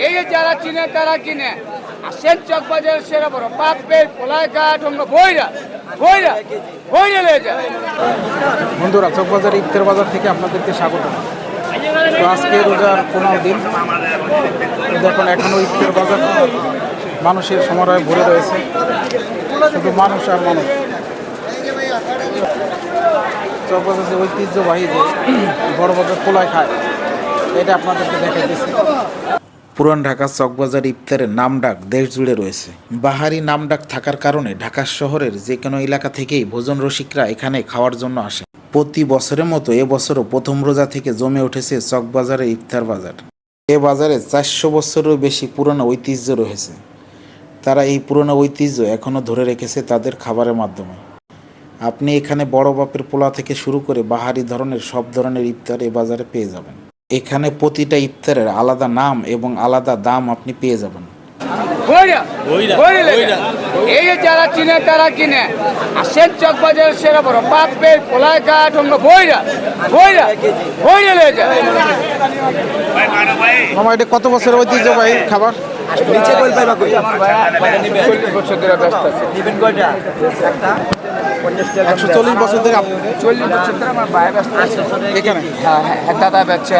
এই যে যারা চিনে তারা কিনে আসেন চকবাজারের সেরা বড় পাপের পোলাঘাট বইরা বইরা বইরা লেগে যায়। বন্ধুরা, চকবাজার ইফতার বাজার থেকে আপনাদেরকে স্বাগত। তো আজকে রোজার 15 দিন, দেখুন এখনও ইফতার বাজার মানুষের সমারোহে ভরে রয়েছে, শুধু মানুষ আর মানুষ। চকবাজার যে ঐতিহ্যবাহী যে বড় বাজার পোলায় খায়, এটা আপনাদেরকে দেখাইতেছি। পুরান ঢাকা চকবাজার ইফতারের নামডাক দেশ জুড়ে রয়েছে। বাহারি নামডাক থাকার কারণে ঢাকা শহরের যে কোনো এলাকা থেকেই ভোজন রসিকরা এখানে খাওয়ার জন্য আসে। প্রতি বছরের মতো এবছরও প্রথম রোজা থেকে জমে উঠেছে চকবাজারের ইফতার বাজার। এ বাজারে 400 বছরেরও বেশি পুরনো ঐতিহ্য রয়েছে। তারা এই পুরনো ঐতিহ্য এখনও ধরে রেখেছে তাদের খাবারের মাধ্যমে। আপনি এখানে বড় বাপের পোলা থেকে শুরু করে বাহারি ধরনের সব ধরনের ইফতার এ বাজারে পেয়ে যাবেন। এখানে প্রতিটা ইফতারের আলাদা নাম এবং আলাদা দাম আপনি পেয়ে যাবেন। এই যে যারা চিনে তারা কিনে আসেন চকবাজারের সেরা বড় পাপের পোলাঘাট বইরা বইরা বইরা লেগে যায়। মামা, এটা কত বছরের ঐতিহ্যবাহী খাবার? 140 বছর ধরে 40 বছর ধরে আমার ভাই ব্যস্ত এখানে। হ্যাঁ, দাদা বেচছে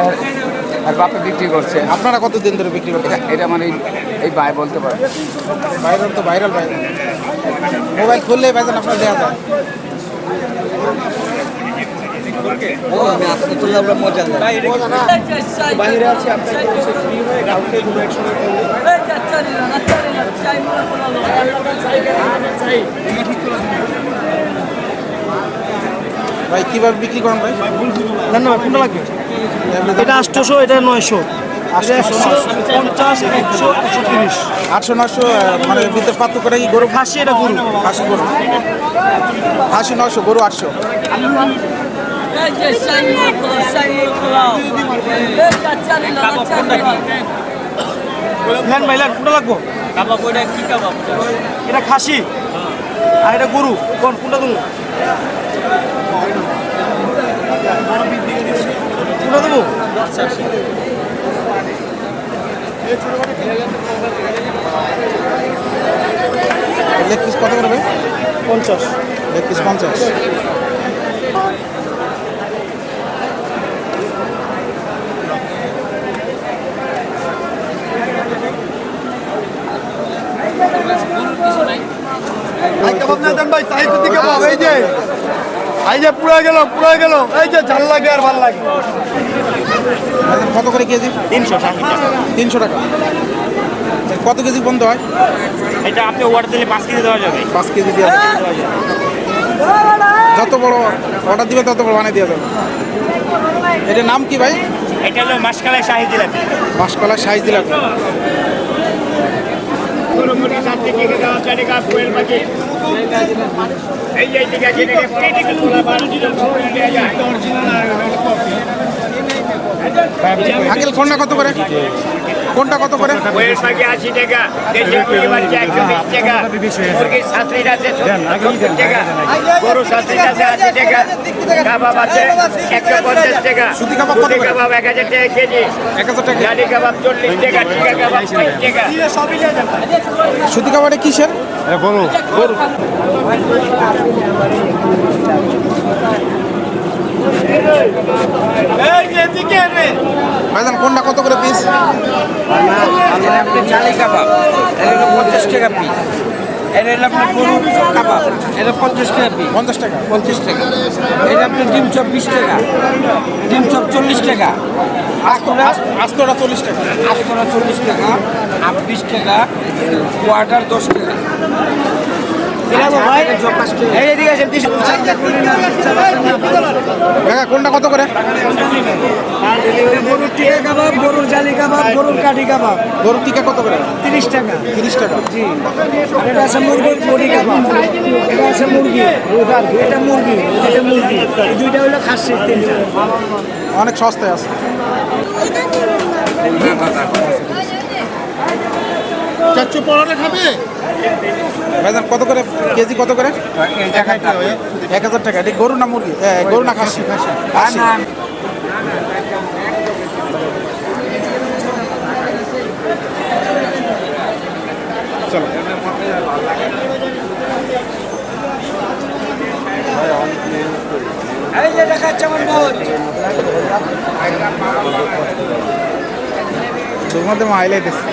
আর বাপে বিক্রি করছে। আপনারা কতদিন ধরে বিক্রি করতে? এটা মানে এই ভাই বলতে পারে। ভাইরাল তো ভাইরাল ভাই, মোবাইল খুললেই ভাইজান আপনার দেওয়া যায়। বাইরে আছে ভাই কিভাবে বিক্রি করেন ভাই? না না, কোনটা লাগবে? এটা 800, এটা 900, 50, 100, 130। 800-900 মানে ভিতরে পার্থক্যটা কি? গরু খাসি, এটা গরু। খাসি গরু, খাসি 900, গরু 800। ভাই কোনটা লাগবো? এটা খাসি আর এটা গরু। কোনটা দেবো? কোনটা দেবো? লেগ পিস কত করে ভাই? 50। Leg piece 50। এই যে ঝাল লাগে আর ভাল লাগে। কত করে কেজি? 300 টাকা। কত কেজি বন্ধ হয়? এটা আপনি অর্ডার দিলে 5 কেজি দেওয়া যাবে। 5 কেজি দেওয়া যাবে। যত বড় অর্ডার দিবে তত বড় বানিয়ে দেওয়া যাবে। এটার নাম কি ভাই? এটা হলো মাসকালাই শাহী জিলাপি। মাসকলাই শাহী জিলাপি। আঙ্কেল কোনটা কত করে? কোনটা কত করে? 80 টাকা, দেশি মুরগি বাচ্চা 120 টাকা, মুরগির ছাত্রীর আছে 70 টাকা, গরু ছাত্রীর আছে 80 টাকা, কাবাব আছে 150 টাকা, সুতি কাবাব কত করে? কাবাব 1000 টাকা কেজি, 1000 টাকা। জালি কাবাব 40 টাকা, টিকা কাবাব 60 টাকা। সুতি কাবাবটা কিসের? গরু। গরু। ভাইজান কোনটা কত করে পিস? জালি কাবাব এটা 50 টাকা পিস। এটা হলো আপনার গরু কাবাব, এটা 50 টাকা পিস। 50 টাকা। 50 টাকা। এটা আপনার ডিম চপ 20 টাকা, ডিম চপ 40 টাকা, আস্তটা 40 টাকা, আস্তরা 40 টাকা, হাফ 20 টাকা, কোয়ার্টার 10 টাকা। কোনটা কত করে? গরুর টিকা কাবাব, গরুর জালি কাবাব, গরুর কাঠি কাবাব। গরুর টিকা কত করে? 30 টাকা। 30 টাকা। জি। আর এটা আছে মুরগির বডি কাবাব। এটা আছে মুরগি, এটা মুরগি, এটা মুরগি। এই দুইটা হলো খাসি। 3টা অনেক সস্তায় আছে। চাচ্চু পরোটা খাবে? ভাইজান কত করে কেজি? কত করে? 1000 টাকা। এটা গরু না মুরগি? গরু না খাসি? খাসি। চলো এই যে দেখাচ্ছে আমার বোন তোমাদের মাইলে দিচ্ছে